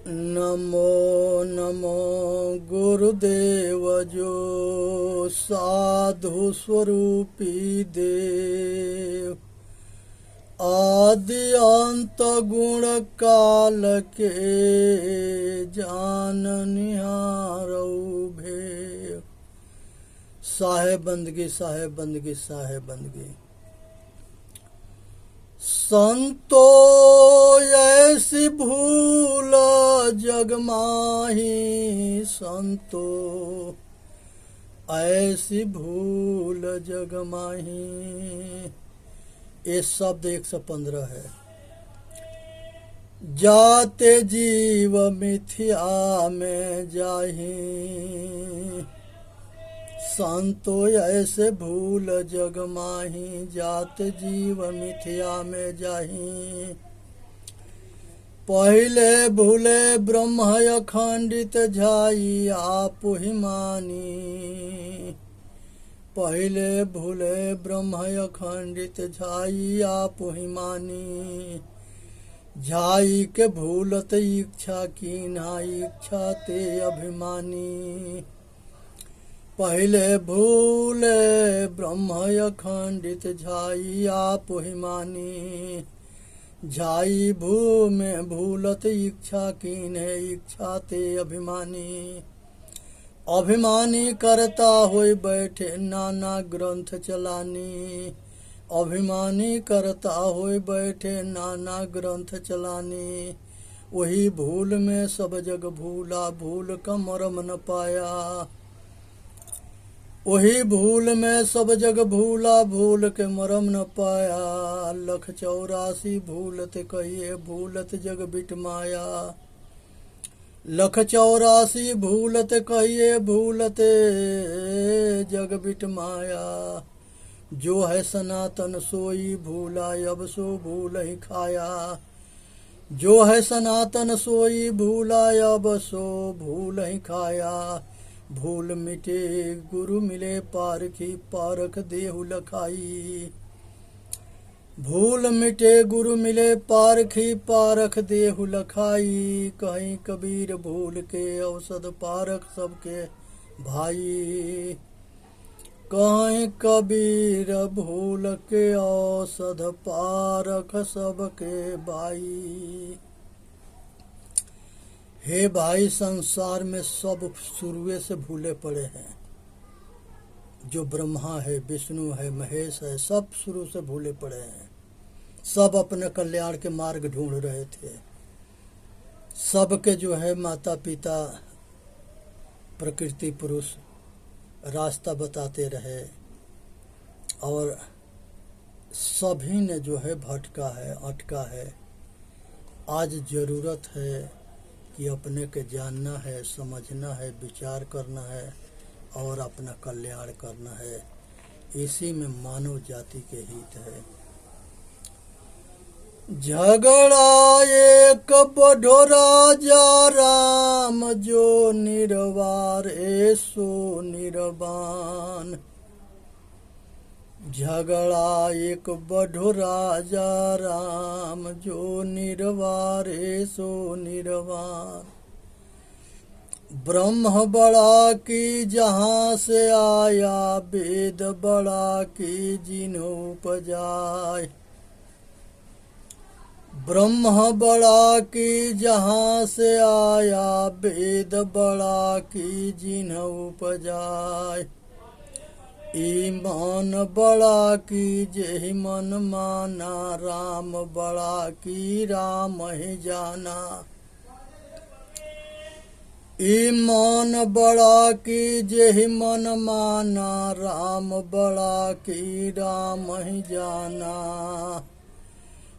नमो नमो गुरुदेव जो साधु स्वरूपी देव, आदि अंत गुण काल के जान निहारौ भेव। साहेब बंदगी, साहेब बंदगी, साहेब बंदगी। संतो ऐसी भूल जग माही, संतो ऐसी भूल जग माही। ये शब्द 115 है। जाते जीव मिथ्या में जाही, संतो ऐसे भूल जग माही। जात जीव मिथ्या में जाही, पहले भूले ब्रह्म अखंडित झाई आप ही मानी। पहले भूले ब्रह्म अखंडित झाई आप ही मानी। झाई के भूलत इच्छा की ना, इच्छा ते अभिमानी। पहले भूले ब्रह्म अखंडित झाई आप ही मानी। झाई भू में भूलत इच्छा कीन है, इच्छा ते अभिमानी। अभिमानी करता होय बैठे नाना ग्रंथ चलानी। अभिमानी करता होय बैठे नाना ग्रंथ चलानी। वही भूल में सब जग भूला, भूल का मरम न पाया। वही भूल में सब जग भूला, भूल के मरम न पाया। 184 भूलत कहिए, भूलत जग बिट माया। 184 भूलत कहिए, भूलत जग बिट माया। जो है सनातन सोई भूला, अब सो भूल ही खाया। जो है सनातन सोई भूला, अब सो भूल ही खाया। भूल मिटे गुरु मिले पारखी, पारख देहु लखाई। भूल मिटे गुरु मिले पारखी, पारख देहु लखाई। कहीं कबीर भूल के औसत पारख सबके भाई। कहीं कबीर भूल के औसत पारख सबके भाई। हे भाई, संसार में सब शुरुए से भूले पड़े हैं। जो ब्रह्मा है, विष्णु है, महेश है, सब शुरू से भूले पड़े हैं। सब अपने कल्याण के मार्ग ढूंढ रहे थे। सबके जो है माता पिता, प्रकृति पुरुष रास्ता बताते रहे, और सभी ने जो है भटका है, अटका है। आज जरूरत है कि अपने के जानना है, समझना है, विचार करना है और अपना कल्याण करना है। इसी में मानव जाति के हित है। झगड़ा एक बढ़ो राजा राम, जो निर्वार सो निर्वाण। झगड़ा एक बढ़ो राजा राम, जो निर्वारे सो निर्वाण। ब्रह्म बड़ा की जहाँ से आया, वेद बड़ा की जिन्हों उपजाए। ब्रह्म बड़ा की जहाँ से आया, वेद बड़ा की जिन्हों उपजाए। ईमान बड़ा की जेहि मन माना, राम बड़ा की राम ही जाना। ईमान बड़ा की जेहि मन माना, राम बड़ा की राम ही जाना।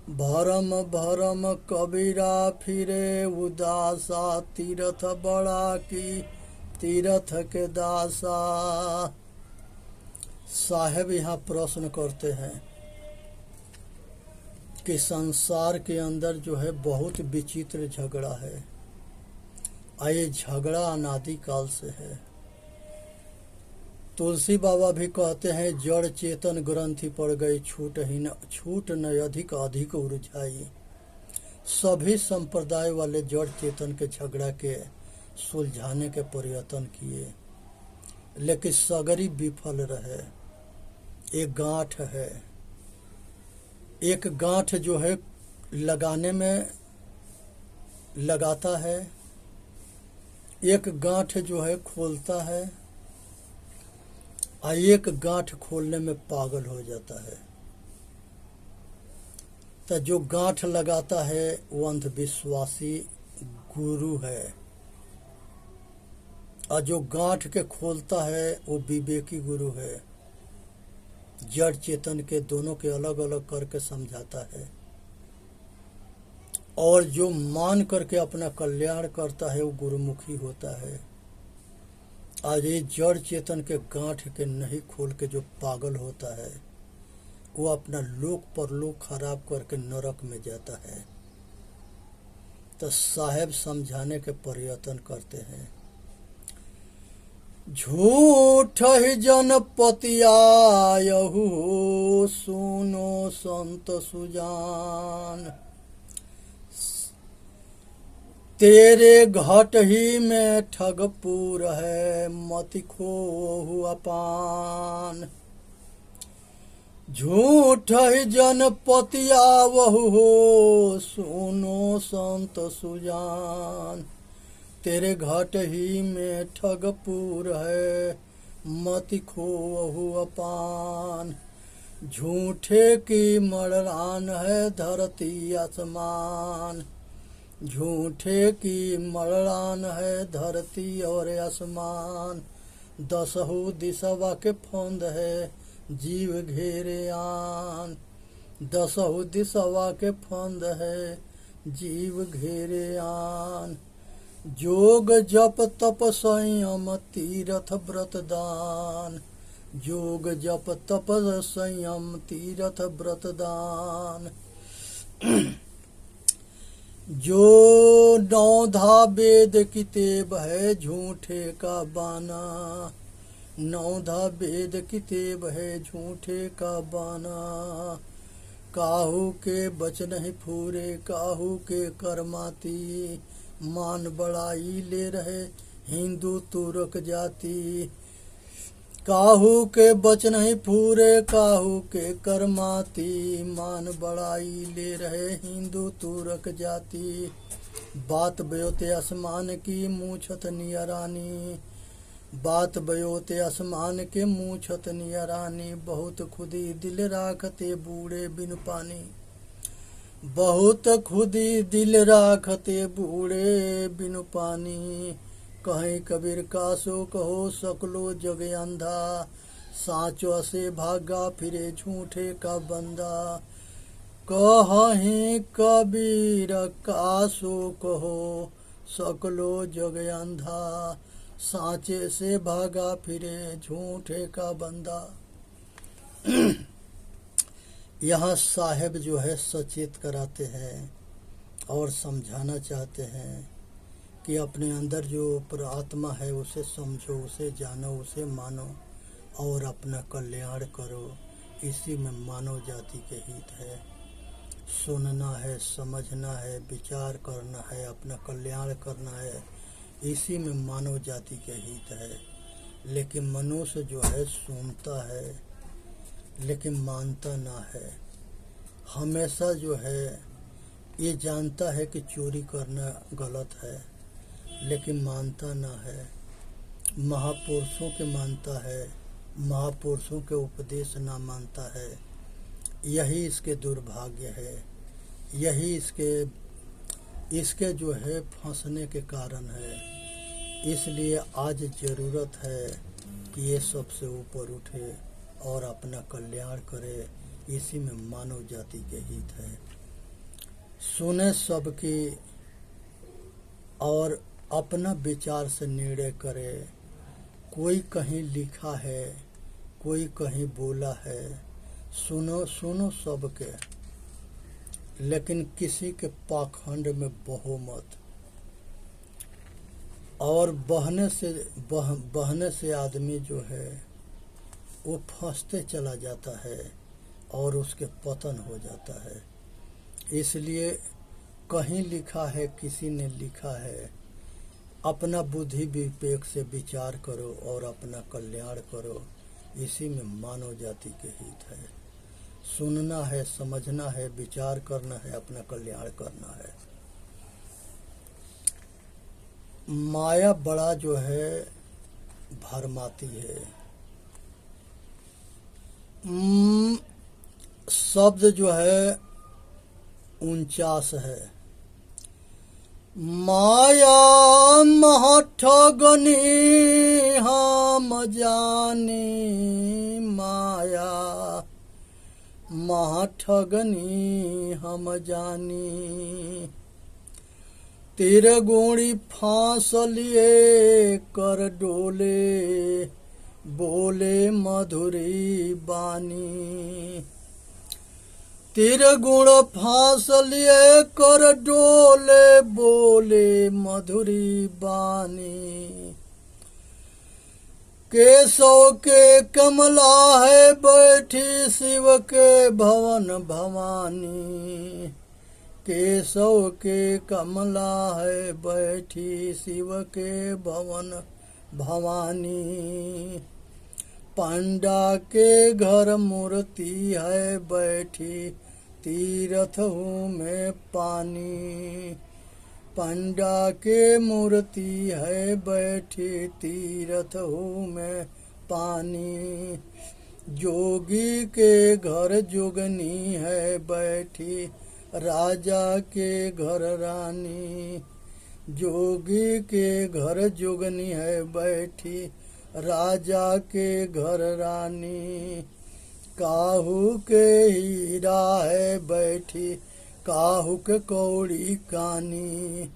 भरम भरम कबीरा फिरे उदासा, तीरथ बड़ा की तीरथ के दासा। साहेब यहाँ प्रश्न करते हैं कि संसार के अंदर जो है बहुत विचित्र झगड़ा है। ये झगड़ा अनादि काल से है। तुलसी बाबा भी कहते हैं, जड़ चेतन ग्रंथि पड़ गई, छूट न अधिक अधिक उलझाई। सभी संप्रदाय वाले जड़ चेतन के झगड़ा के सुलझाने के प्रयत्न किए, लेकिन सगरी विफल रहे। एक गांठ है, एक गांठ जो है लगाने में लगाता है, एक गांठ जो है खोलता है, और एक गांठ खोलने में पागल हो जाता है। तो जो गांठ लगाता है वो अंधविश्वासी गुरु है, और जो गांठ के खोलता है वो विवेकी गुरु है। जड़ चेतन के दोनों के अलग अलग करके समझाता है, और जो मान करके अपना कल्याण करता है वो गुरुमुखी होता है। आज ये जड़ चेतन के गांठ के नहीं खोल के जो पागल होता है वो अपना लोक परलोक खराब करके नरक में जाता है। तो साहेब समझाने के प्रयत्न करते हैं, झूठ ही जनपतियायहु सुनो संत सुजान, तेरे घट ही में ठगपुर है मति खोहु अपान। झूठ ही जनपतियावहु हो सुनो संत सुजान, तेरे घट ही में ठगपुर है मति खोहु अपान। झूठे की मड़रान है धरती आसमान, झूठे की मड़रान है धरती और आसमान। दसहु दिशवा के फंद है जीव घेरे आन, दसहु दिशवा के फंद है जीव घेरे आन। जोग जप तप संयम तीरथ व्रत दान, जोग जप तप संयम तीरथ व्रत दान। जो नौधा वेद किताब है झूठे का बाना, नौधा वेद किताब है झूठे का बाना। काहू के बचन ही फूरे काहू के करमाती, मान बड़ाई ले रहे हिंदू तुर्क जाति। काहू के बचन ही फूरे काहू के करमाती, मान बड़ाई ले रहे हिंदू तुर्क जाति। बात बयोते आसमान की मूछत नियरानी, बात बयोते आसमान के मूछत नियरानी। बहुत खुदी दिल राखते बूढ़े बिन पानी, बहुत खुदी दिल राखते बूढ़े बिन पानी। कहीं कबीर कासो कहो सकलो जग अंधा, साँचो से भागा फिरे झूठे का बंदा। कहीं कबीर कासो कहो सकलो जग अंधा, साँचे से भागा फिरे झूठे का बंदा। यहाँ साहेब जो है सचेत कराते हैं और समझाना चाहते हैं कि अपने अंदर जो आत्मा है उसे समझो, उसे जानो, उसे मानो और अपना कल्याण करो। इसी में मानव जाति के हित है। सुनना है, समझना है, विचार करना है, अपना कल्याण करना है, इसी में मानव जाति के हित है। लेकिन मनुष्य जो है सुनता है लेकिन मानता ना है। हमेशा जो है ये जानता है कि चोरी करना गलत है लेकिन मानता ना है। महापुरुषों के मानता है, महापुरुषों के उपदेश ना मानता है। यही इसके दुर्भाग्य है, यही इसके जो है फंसने के कारण है। इसलिए आज ज़रूरत है कि ये सबसे ऊपर उठे और अपना कल्याण करे। इसी में मानव जाति के हित है। सुने सबकी और अपना विचार से निर्णय करे। कोई कहीं लिखा है, कोई कहीं बोला है, सुनो सुनो सबके, लेकिन किसी के पाखंड में बहो मत। और बहने से आदमी जो है वो फंसते चला जाता है और उसके पतन हो जाता है। इसलिए कहीं लिखा है, किसी ने लिखा है, अपना बुद्धि विवेक से विचार करो और अपना कल्याण करो। इसी में मानव जाति के हित है। सुनना है, समझना है, विचार करना है, अपना कल्याण करना है। माया बड़ा जो है भरमाती है। शब्द जो है 49 है। माया महठगनी हम जानी, माया महठगनी हम जानी। तेरे गोड़ी फांस लिए कर डोले, बोले मधुरी बानी। तेरे गुण फांस लिए कर डोले, बोले मधुरी बानी। केशव के कमला है बैठी, शिव के भवन भवानी। केशव के कमला है बैठी, शिव के भवन भवानी। पंडा के घर मूर्ति है बैठी, तीर्थ हूँ मैं पानी। पंडा के मूर्ति है बैठी, तीर्थ हूँ मैं पानी। जोगी के घर जोगनी है बैठी, राजा के घर रानी। जोगी के घर जोगनी है बैठी, राजा के घर रानी। काहू के हीरा है बैठी, काहू के कौड़ी कानी।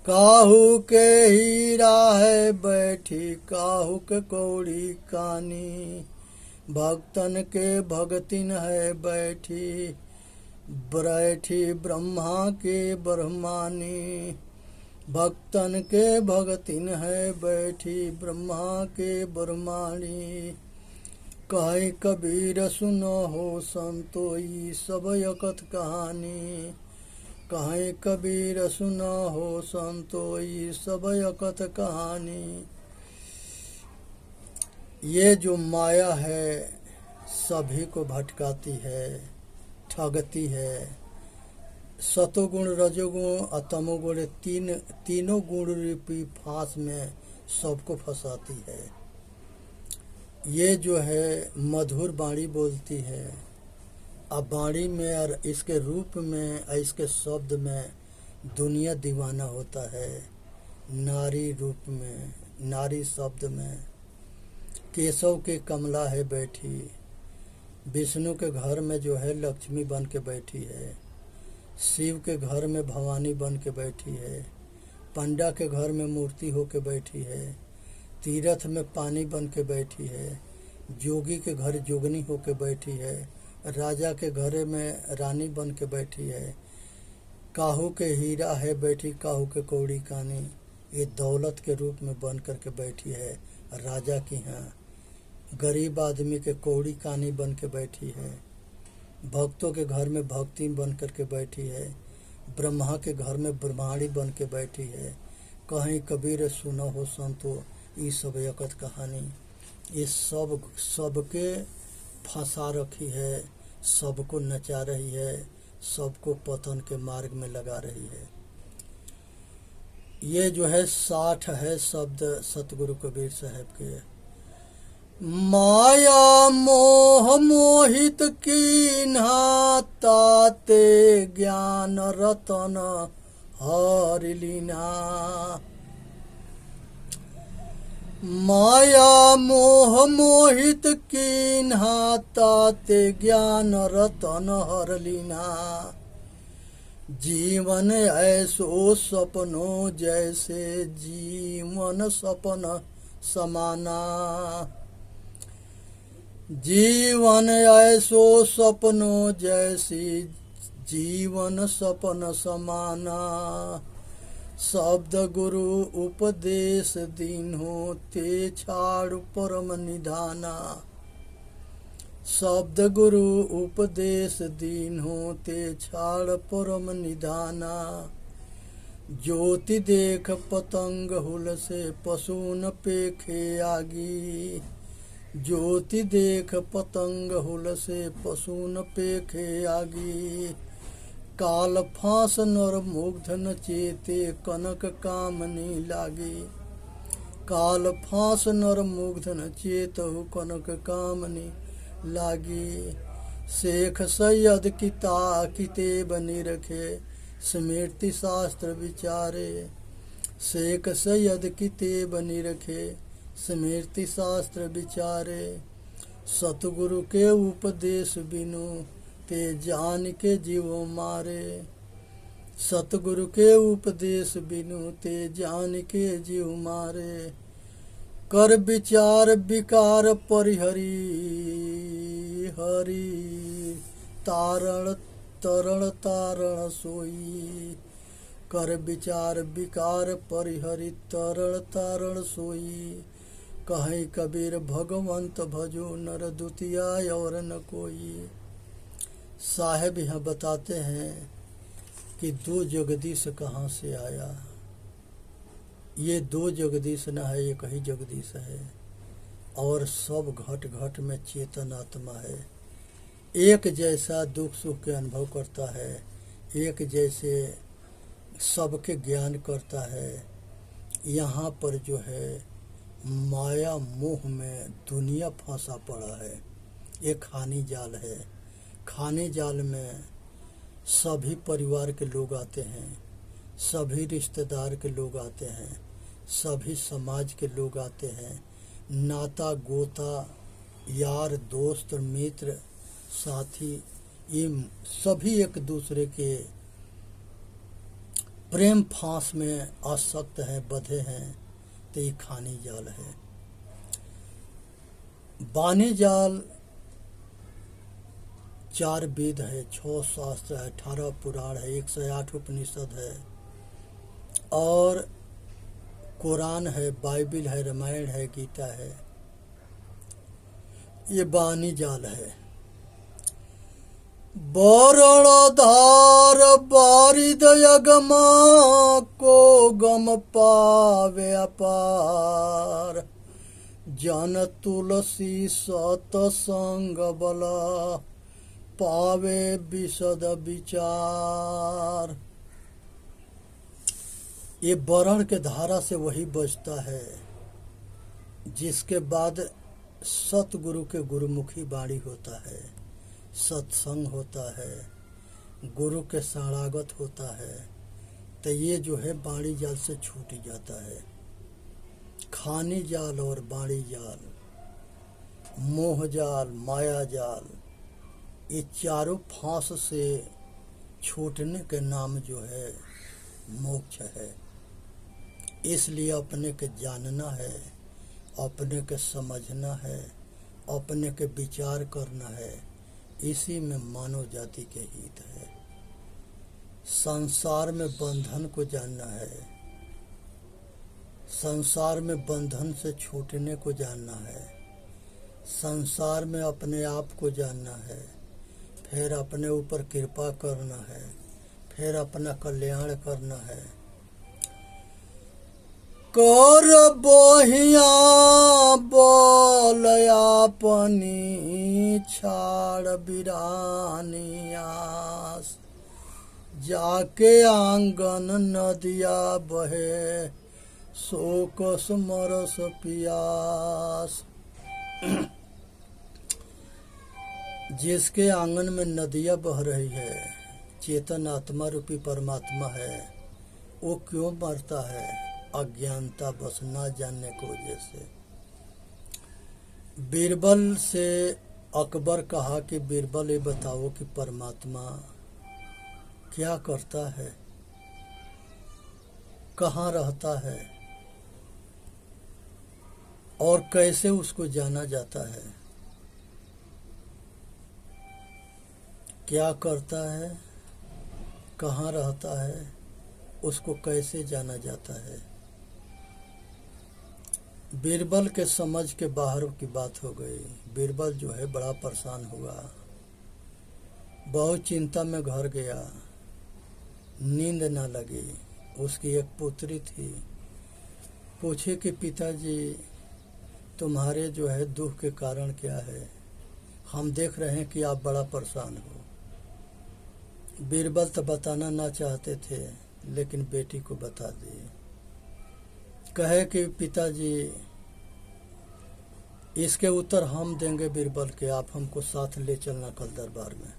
काहू के हीरा है बैठी, काहू के कौड़ी कानी। भक्तन के भगतिन है बैठी, बैठी ब्रह्मा के ब्रह्मानी। भक्तन के भगतिन है बैठी, ब्रह्मा के ब्रह्मानी। कहे कबीर सुनो हो संतोई, सब यकत कहानी। कहे कबीर सुनो हो संतोई, सब यकत कहानी। ये जो माया है सभी को भटकाती है, ठगती है। सतोगुण, रजोगुण और तमोगुण तीनों गुण रूपी फांस में सबको फंसाती है। ये जो है मधुर वाणी बोलती है। अब वाणी में और इसके रूप में और इसके शब्द में दुनिया दीवाना होता है। नारी रूप में, नारी शब्द में। केशव के कमला है बैठी, विष्णु के घर में जो है लक्ष्मी बन के बैठी है। शिव के घर में भवानी बन के बैठी है। पंडा के घर में मूर्ति होके बैठी है। तीर्थ में पानी बन के बैठी है। जोगी के घर जोगनी होके बैठी है। राजा के घर में रानी बन के बैठी है। काहू के हीरा है बैठी, काहू के कौड़ी कानी। ये दौलत के रूप में बन करके बैठी है राजा की यहाँ। गरीब आदमी के कौड़ी कानी बन के बैठी है। भक्तों के घर में भक्ति बन करके बैठी है। ब्रह्मा के घर में ब्रह्माणी बन के बैठी है। कहीं कबीर सुनो हो संतो, ये सब यकत कहानी। ये सबके फंसा रखी है, सबको नचा रही है, सबको पतन के मार्ग में लगा रही है। ये जो है 60 है शब्द सतगुरु कबीर साहब के। माया मोह मोहित कीन्हा, ताते ज्ञान रतन हरि लीना। माया मोह मोहित कीन्हा, ताते ज्ञान रतन हरि लीना। जीवन ऐसो सपनो जैसे जीवन सपन समाना। जीवन ऐसो सपनो जैसी जीवन सपन समाना। शब्द गुरु उपदेश दीन्हो, ते छाड़ परम निधाना। शब्द गुरु उपदेश दीन्हो ते छाड़ परम निधाना। ज्योति देख पतंग हुल से पशु न पेखे आगी। ज्योति देख पतंग हुल से पशु न पेखे आगी। काल फांस नर मुग्ध न चेते कनक कामनी लागी। काल फांस नर मुग्ध न चेतहु कनक कामनी लागी। शेख सैयद किताब निरखे स्मृति शास्त्र विचारे। शेख सैयद किताब निरखे स्मृति शास्त्र विचारे। सतगुरु के उपदेश बिनु ते जान के जीव मारे। सतगुरु के उपदेश बिनु ते जान के जीव मारे। कर विचार विकार परिहरी हरि तारण तरण तारण सोई। कर विचार विकार परिहरि तरण तारण सोई। कहीं कबीर भगवंत भजो नर दुतिया और न कोई। साहेब यहाँ बताते हैं कि दो जगदीश कहाँ से आया। ये दो जगदीश न है, एक ही जगदीश है और सब घट घट में चेतन आत्मा है। एक जैसा दुख सुख के अनुभव करता है, एक जैसे सबके ज्ञान करता है। यहाँ पर जो है माया मोह में दुनिया फंसा पड़ा है। एक खानी जाल है। खाने जाल में सभी परिवार के लोग आते हैं, सभी रिश्तेदार के लोग आते हैं, सभी समाज के लोग आते हैं। नाता गोता यार दोस्त मित्र साथी ये सभी एक दूसरे के प्रेम फांस में आसक्त हैं, बंधे हैं। तो ये खानी जाल है। बानी जाल 4 वेद है, 6 शास्त्र है, 18 पुराण है, 108 उपनिषद है और कुरान है, बाइबिल है, रामायण है, गीता है। ये बानी जाल है। बरण धार बारिद यगमा को गम पावे अपार। जन तुलसी सतसंग बला पावे विशद विचार। ये वरण के धारा से वही बजता है जिसके बाद सतगुरु के गुरुमुखी वाणी होता है, सत्संग होता है, गुरु के शरणागत होता है। तो ये जो है बाणी जाल से छूट जाता है। खानी जाल और बाणी जाल, मोह जाल, माया जाल, ये चारों फांस से छूटने के नाम जो है मोक्ष है। इसलिए अपने के जानना है, अपने के समझना है, अपने के विचार करना है। इसी में मानव जाति के हित है। संसार में बंधन को जानना है, संसार में बंधन से छूटने को जानना है, संसार में अपने आप को जानना है, फिर अपने ऊपर कृपा करना है, फिर अपना कल्याण करना है। कर बहिया बोलया पनी छाड़ बिरानियास। जाके आंगन नदिया बहे शोकस मरस पियास। जिसके आंगन में नदियाँ बह रही है, चेतन आत्मा रूपी परमात्मा है, वो क्यों मरता है? अज्ञानता बस ना जानने की वजह से। बीरबल से अकबर कहा कि बीरबल ये बताओ कि परमात्मा क्या करता है, कहाँ रहता है और कैसे उसको जाना जाता है। क्या करता है, कहाँ रहता है, उसको कैसे जाना जाता है। बीरबल के समझ के बाहर की बात हो गई। बीरबल जो है बड़ा परेशान हुआ, बहुत चिंता में घर गया, नींद न लगी। उसकी एक पुत्री थी, पूछे कि पिताजी तुम्हारे जो है दुख के कारण क्या है, हम देख रहे हैं कि आप बड़ा परेशान हो। बीरबल तो बताना ना चाहते थे, लेकिन बेटी को बता दिए। कहे कि पिताजी इसके उत्तर हम देंगे बीरबल के, आप हमको साथ ले चलना कल दरबार में।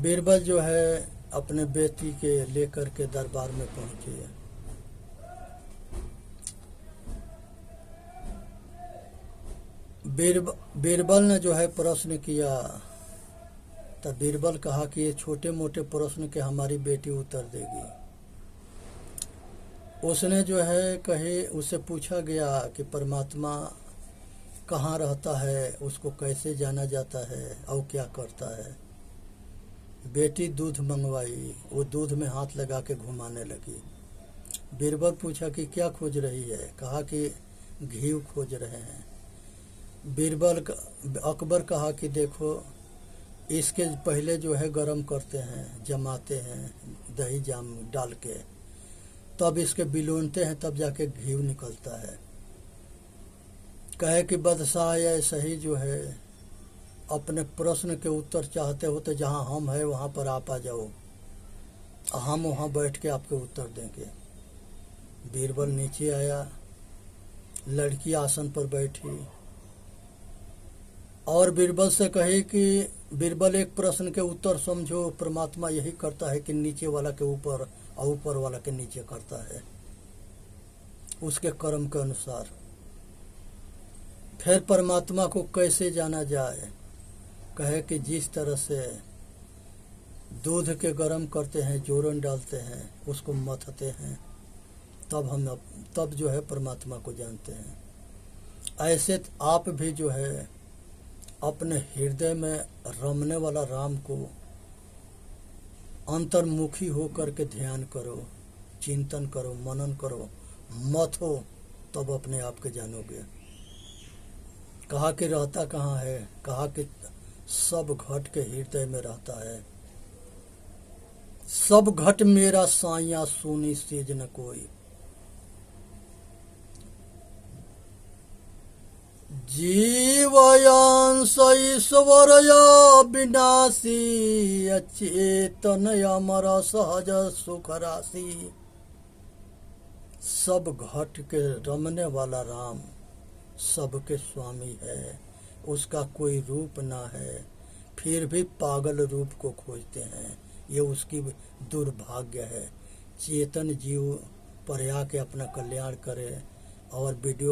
बीरबल जो है अपने बेटी के लेकर के दरबार में पहुंचे। बीरबल ने जो है प्रश्न किया, तब बीरबल कहा कि ये छोटे मोटे प्रश्न के हमारी बेटी उत्तर देगी। उसने जो है कहे, उससे पूछा गया कि परमात्मा कहाँ रहता है, उसको कैसे जाना जाता है और क्या करता है। बेटी दूध मंगवाई, वो दूध में हाथ लगा के घुमाने लगी। बीरबल पूछा कि क्या खोज रही है, कहा कि घी खोज रहे हैं। अकबर कहा कि देखो इसके पहले जो है गरम करते हैं, जमाते हैं दही जाम डाल के, तब इसके बिलोनते हैं, तब जाके घी निकलता है। कहे कि बादशाह ऐसा ही जो है अपने प्रश्न के उत्तर चाहते हो तो जहाँ हम है वहाँ पर आप आ जाओ, हम वहाँ बैठ के आपके उत्तर देंगे। बीरबल नीचे आया, लड़की आसन पर बैठी और बीरबल से कहे कि बीरबल एक प्रश्न के उत्तर समझो, परमात्मा यही करता है कि नीचे वाला के ऊपर और ऊपर वाला के नीचे करता है, उसके कर्म के अनुसार। फिर परमात्मा को कैसे जाना जाए, कहे कि जिस तरह से दूध के गर्म करते हैं, जोरन डालते हैं, उसको मथते हैं, तब जो है परमात्मा को जानते हैं। ऐसे आप भी जो है अपने हृदय में रमने वाला राम को अंतर्मुखी होकर के ध्यान करो, चिंतन करो, मनन करो, मत हो, तब अपने आप के जानोगे। कहा कि रहता कहाँ है, कहा कि सब घट के हृदय में रहता है। सब घट मेरा साइया सोनी सेज न कोई। जीवयांश ईश्वरया विनाशी, अचेतन अमर सहज सुख राशि। सब घट के रमने वाला राम सबके स्वामी है, उसका कोई रूप ना है, फिर भी पागल रूप को खोजते हैं, ये उसकी दुर्भाग्य है। चेतन जीव पर आके अपना कल्याण करे और वीडियो